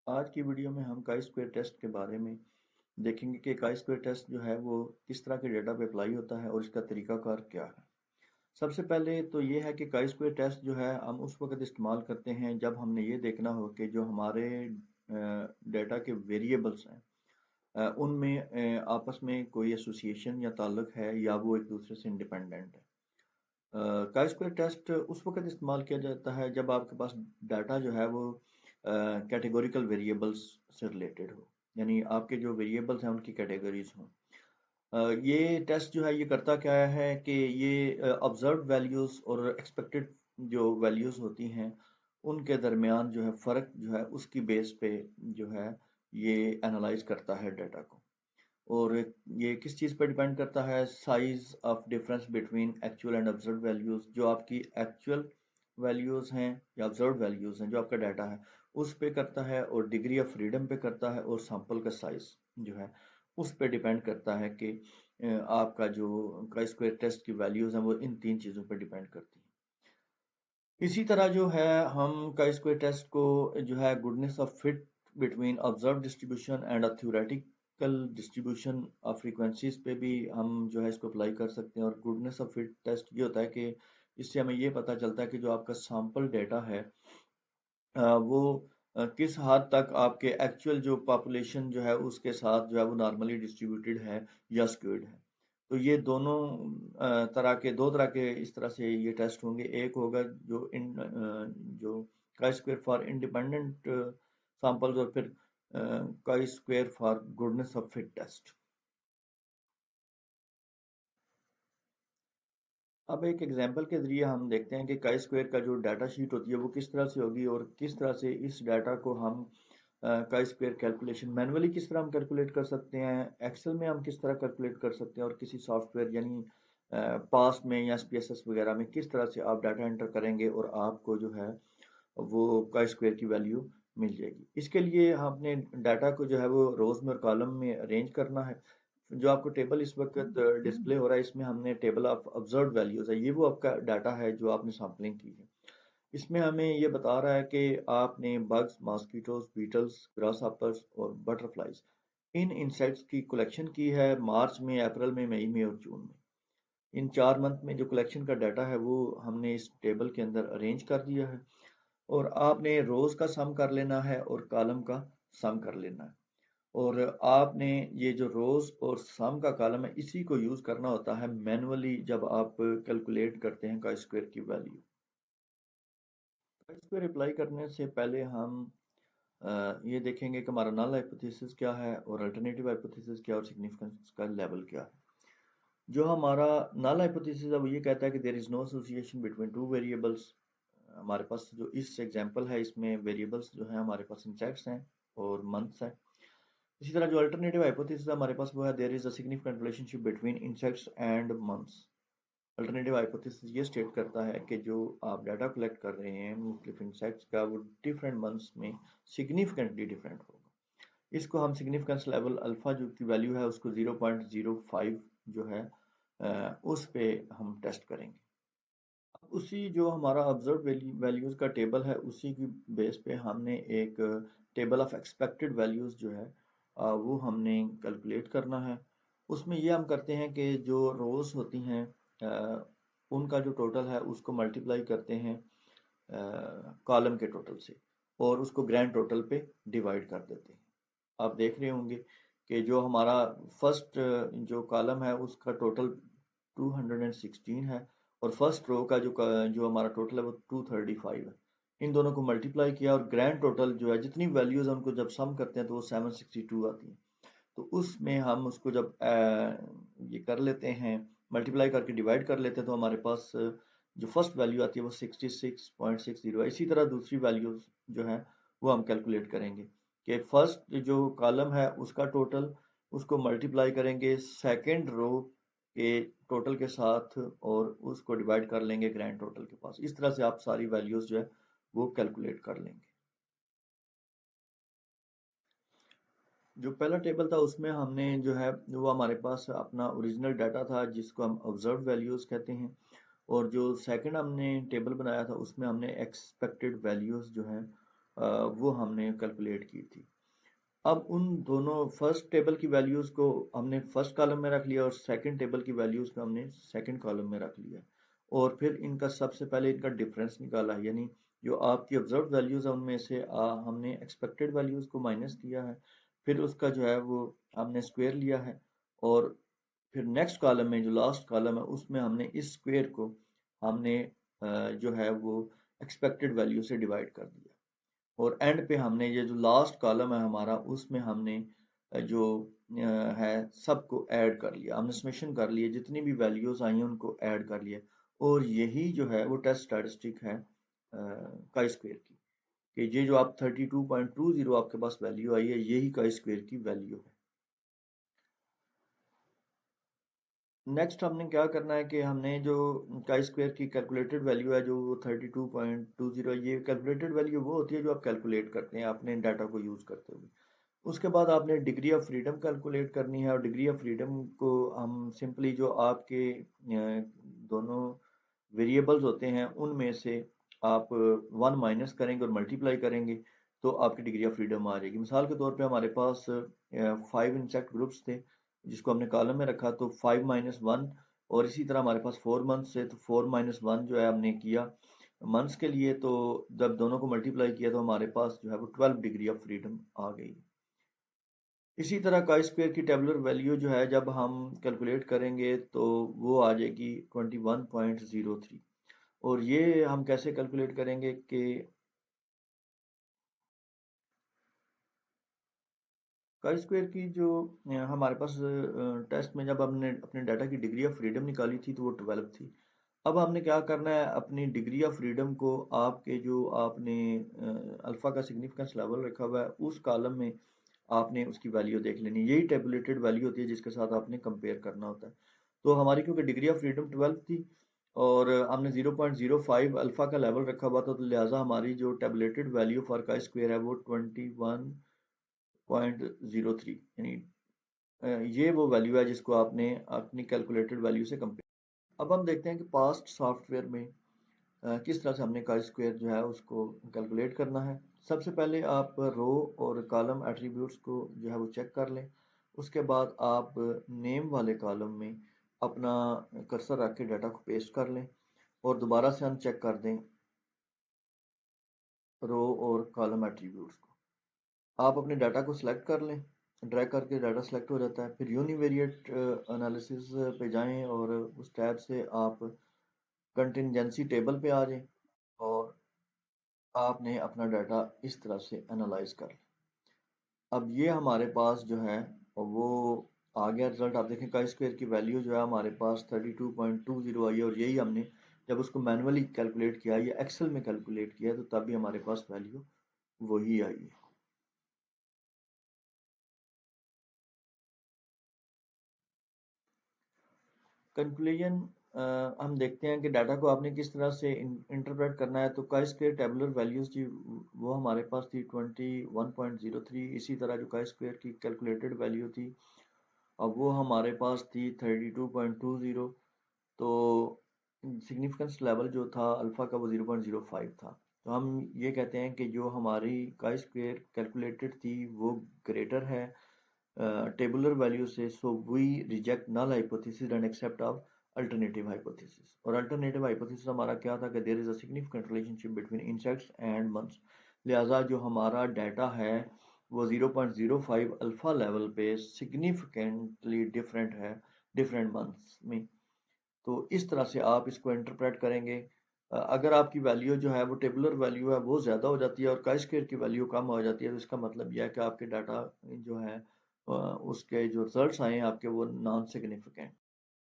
आज की वीडियो में हम काई स्क्वायर टेस्ट के बारे में देखेंगे कि काई स्क्वायर टेस्ट जो है वो किस तरह के डेटा पे अप्लाई होता है और इसका तरीकाकार क्या है। सबसे पहले तो ये है कि काई स्क्वायर टेस्ट जो है हम उस वक्त इस्तेमाल करते हैं जब हमने ये देखना हो कि जो हमारे डेटा के वेरिएबल्स हैं उनमें आपस में कोई एसोसिएशन या ताल्लुक है या वो एक दूसरे से इंडिपेंडेंट है। काई स्क्वायर टेस्ट उस वक्त इस्तेमाल किया जाता है जब आपके पास डाटा जो है वो कैटेगोरिकल वेरिएबल्स से रिलेटेड हो, यानी आपके जो वेरिएबल्स हैं उनकी कैटेगरीज हों। ये टेस्ट जो है ये करता क्या है कि ये ऑब्जर्व वैल्यूज़ और एक्सपेक्टेड जो वैल्यूज़ होती हैं उनके दरमियान जो है फ़र्क जो है उसकी बेस पे जो है ये एनालाइज करता है डाटा को। और ये किस चीज़ पर डिपेंड करता है? Size of difference between actual and observe values. जो आपकी एक्चुअल वैल्यूज़ हैं या ऑब्जर्व वैल्यूज़ हैं जो आपका डाटा है उस पे करता है, और डिग्री ऑफ फ्रीडम पे करता है, और सैंपल का साइज जो है उस पे डिपेंड करता है कि आपका जो का स्क्वायर टेस्ट की वैल्यूज़ हैं वो इन तीन चीज़ों पर डिपेंड करती हैं। इसी तरह जो है हम का स्क्वायर टेस्ट को जो है goodness of fit between observe distribution and a theoretical distribution of frequencies पे भी हम जो है इसको अप्लाई कर सकते हैं। और गुडनेस ऑफ फिट टेस्ट ये होता है कि इससे हमें ये पता चलता है कि जो आपका सैंपल डेटा है वो किस हद तक आपके एक्चुअल जो पॉपुलेशन जो है उसके साथ जो है वो नॉर्मली डिस्ट्रीब्यूटेड है या स्क्यूड है। तो ये दोनों तरह के दो तरह के इस तरह से ये टेस्ट होंगे। एक होगा जो काई स्क्वायर फॉर इंडिपेंडेंट सैंपल्स, और फिर chi square for goodness of fit test. अब एक एग्जांपल के ज़रिए हम देखते हैं कि काई स्क्वायर का जो डाटा शीट होती है वो किस तरह से होगी, और किस तरह से इस डाटा को हम काई स्क्वायर कैलकुलेशन मैनुअली किस तरह हम कैलकुलेट कर सकते हैं, एक्सेल में हम किस तरह कैलकुलेट कर सकते हैं, और किसी सॉफ्टवेयर यानी पास में या SPSS वगैरह में किस तरह से आप डाटा एंटर करेंगे और आपको जो है वो काई स्क्वायर की वैल्यू मिल जाएगी। इसके लिए हमने डाटा को जो है वो रोज में और कॉलम में अरेंज करना है। जो आपको टेबल इस वक्त डिस्प्ले हो रहा है इसमें हमने टेबल ऑफ ऑब्जर्व्ड वैल्यूज है, ये वो आपका डाटा है जो आपने सैम्पलिंग की है। इसमें हमें ये बता रहा है कि आपने बग्स, मॉस्किटोज, बीटल्स, ग्रासहॉपर्स और बटरफ्लाइज इन इंसेक्ट्स की कलेक्शन की है मार्च में, अप्रैल में, मई में और जून में। इन 4 मंथ में जो कलेक्शन का डाटा है वो हमने इस टेबल के अंदर अरेंज कर दिया है। और आपने रोज का सम कर लेना है और कॉलम का सम कर लेना है। और आपने ये जो रोज और सम का कॉलम है इसी को यूज करना होता है मैनुअली जब आप कैलकुलेट करते हैं काई स्क्वायर की वैल्यू। काई स्क्वायर अप्लाई करने से पहले हम ये देखेंगे कि हमारा नल हाइपोथेसिस क्या है और अल्टरनेटिव हाइपोथेसिस क्या है और सिग्निफिकेंस का लेवल क्या है। जो हमारा नल हाइपोथेसिस है वो ये कहता है कि there is no association between two variables. हमारे पास जो इस एग्जांपल है इसमें वेरिएबल्स जो है हमारे पास इंसेक्ट्स हैं और मंथ्स हैं। इसी तरह जो अल्टरनेटिव हाइपोथेसिस हमारे पास वो है there is a significant relationship between insects and months. Alternative hypothesis ये स्टेट करता है कि जो आप डाटा कलेक्ट कर रहे हैं मुख्तलिफ इंसेक्ट्स का वो डिफरेंट मंथ्स में सिग्निफिकेंटली डिफरेंट होगा। इसको हम सिग्निफिकेंस लेवल अल्फा जो की वैल्यू है उसको 0.05 जो है उस पे हम टेस्ट करेंगे। उसी जो हमारा ऑब्जर्व वैल्यूज का टेबल है उसी की बेस पे हमने एक टेबल ऑफ एक्सपेक्टेड वैल्यूज जो है वो हमने कैलकुलेट करना है। उसमें ये हम करते हैं कि जो रोज होती हैं उनका जो टोटल है उसको मल्टीप्लाई करते हैं कॉलम के टोटल से, और उसको ग्रैंड टोटल पे डिवाइड कर देते हैं। आप देख रहे होंगे कि जो हमारा फर्स्ट जो कॉलम है उसका टोटल 216 है, और फर्स्ट रो का जो हमारा टोटल है वो 235 है। इन दोनों को मल्टीप्लाई किया और ग्रैंड टोटल जो है जितनी वैल्यूज है उनको जब सम करते हैं तो वो 762 आती है। तो उसमें हम उसको जब ये कर लेते हैं, मल्टीप्लाई करके डिवाइड कर लेते हैं, तो हमारे पास जो फर्स्ट वैल्यू आती है वो 66.60 है। इसी तरह दूसरी वैल्यूज जो है वो हम कैलकुलेट करेंगे कि फर्स्ट जो कॉलम है उसका टोटल उसको मल्टीप्लाई करेंगे सेकेंड रो के टोटल के साथ और उसको डिवाइड कर लेंगे ग्रैंड टोटल के पास। इस तरह से आप सारी वैल्यूज जो है वो कैलकुलेट कर लेंगे। जो पहला टेबल था उसमें हमने जो है वो हमारे पास अपना ओरिजिनल डाटा था जिसको हम ऑब्जर्व वैल्यूज कहते हैं। और जो सेकंड हमने टेबल बनाया था उसमें हमने एक्सपेक्टेड वैल्यूज जो हैं वो हमने कैलकुलेट की थी। अब उन दोनों फर्स्ट टेबल की वैल्यूज़ को हमने फर्स्ट कॉलम में रख लिया और सेकंड टेबल की वैल्यूज़ को हमने सेकंड कॉलम में रख लिया और फिर इनका सबसे पहले इनका डिफरेंस निकाला, यानी जो आपकी ऑब्जर्व वैल्यूज़ है उनमें से हमने एक्सपेक्टेड वैल्यूज़ को माइनस किया है, फिर उसका जो है वो हमने स्क्वायर लिया है और फिर नेक्स्ट कॉलम में जो लास्ट कॉलम है उसमें हमने इस स्क्वायर को हमने जो है वो एक्सपेक्टेड वैल्यू से डिवाइड कर दिया और एंड पे हमने ये जो लास्ट कॉलम है हमारा उसमें हमने जो है सबको ऐड कर लिया, हमने समेशन कर लिए, जितनी भी वैल्यूज आई हैं उनको ऐड कर लिया और यही जो है वो टेस्ट स्टैटिस्टिक है काई स्क्वायर की, कि ये जो आप 32.20 आपके पास वैल्यू आई है यही काई स्क्वायर की वैल्यू है। नेक्स्ट हमने क्या करना है कि हमने जो काई स्क्वायर की कैलकुलेटेड वैल्यू है जो 32.20, ये कैलकुलेटेड वैल्यू वो होती है जो आप कैलकुलेट करते हैं अपने डाटा को यूज़ करते हुए। उसके बाद आपने डिग्री ऑफ फ्रीडम कैलकुलेट करनी है और डिग्री ऑफ फ्रीडम को हम सिंपली जो आपके दोनों वेरिएबल्स होते हैं उनमें से आप 1 माइनस करेंगे और मल्टीप्लाई करेंगे तो आपकी डिग्री ऑफ फ्रीडम आ जाएगी। मिसाल के तौर पे हमारे पास 5 इंसेक्ट ग्रुप्स थे जिसको हमने कॉलम में रखा, तो 5 - 1 और इसी तरह हमारे पास 4 मंथ्स है तो 4 - 1 जो है हमने किया मंथ्स के लिए, तो जब दोनों को मल्टीप्लाई किया तो हमारे पास जो है वो 12 डिग्री ऑफ फ्रीडम आ गई। इसी तरह काई स्क्वायर की टेबुलर वैल्यू जो है जब हम कैलकुलेट करेंगे तो वो आ जाएगी 21.03 और ये हम कैसे कैलकुलेट करेंगे कि काई स्क्वायर की जो हमारे पास टेस्ट में जब हमने अपने डाटा की डिग्री ऑफ फ्रीडम निकाली थी तो वो 12 थी। अब हमने क्या करना है, अपनी डिग्री ऑफ फ्रीडम को आपके जो आपने अल्फा का सिग्निफिकेंस लेवल रखा हुआ है उस कॉलम में आपने उसकी वैल्यू देख लेनी, यही टेबुलेटेड वैल्यू होती है जिसके साथ आपने कंपेयर करना होता है। तो हमारी क्योंकि डिग्री ऑफ फ्रीडम 12 थी और हमने 0.05 अल्फा का लेवल रखा हुआ था तो लिहाजा हमारी जो टेबुलेटेड वैल्यू फॉर का स्क्वायर है वो 21.03, यानी ये वो वैल्यू है जिसको आपने अपनी कैलकुलेटेड वैल्यू से कंपेयर। अब हम देखते हैं कि पास्ट सॉफ्टवेयर में किस तरह से हमने का स्क्वायर जो है उसको कैलकुलेट करना है। सबसे पहले आप रो और कॉलम एट्रीब्यूट्स को जो है वो चेक कर लें। उसके बाद आप नेम वाले कॉलम में अपना कर्सर रख के डाटा को पेस्ट कर लें और दोबारा से हम चेक कर दें रो और कॉलम एट्रीब्यूट्स को। आप अपने डाटा को सिलेक्ट कर लें, ड्रैग करके डाटा सेलेक्ट हो जाता है। फिर यूनिवेरिएट एनालिसिस पे जाएं और उस टैब से आप कंटिजेंसी टेबल पे आ जाएं और आपने अपना डाटा इस तरह से एनालाइज कर लिया। अब ये हमारे पास जो है वो आ गया रिजल्ट। आप देखें काई स्क्वायर की वैल्यू जो है हमारे पास 32.20 आई है और यही हमने जब उसको मैनुअली कैलकुलेट किया या एक्सेल में कैलकुलेट किया तो तब भी हमारे पास वैल्यू वही आई है। कंक्लूजन हम देखते हैं कि डाटा को आपने किस तरह से इंटरप्रेट करना है। तो काई स्क्वायर टेबुलर वैल्यूज थी वो हमारे पास थी 21.03। इसी तरह जो काई स्क्वायर की कैलकुलेटेड वैल्यू थी अब वो हमारे पास थी 32.20। तो सिग्निफिकेंस लेवल जो था अल्फा का वो 0.05 था। तो हम ये कहते हैं कि जो हमारी काई स्क्वायर कैलकुलेटेड थी वो ग्रेटर है टेबुलर वैल्यू से, so we reject null hypothesis and accept of alternative hypothesis. और अल्टरनेटिव हाइपोथेसिस हमारा क्या था कि there is a significant relationship between insects and months. लिहाजा जो हमारा डाटा है वो 0.05 अल्फा लेवल पे सिग्निफिकेंटली डिफरेंट है डिफरेंट मंथ्स में। तो इस तरह से आप इसको इंटरप्रेट करेंगे। अगर आपकी वैल्यू जो है वो टेबुलर वैल्यू है वो ज़्यादा हो जाती है और काई स्क्वायर की वैल्यू कम हो जाती है तो इसका मतलब यह है कि आपके डाटा जो है उसके जो रिजल्ट्स आए हैं आपके वो नॉन सिग्निफिकेंट।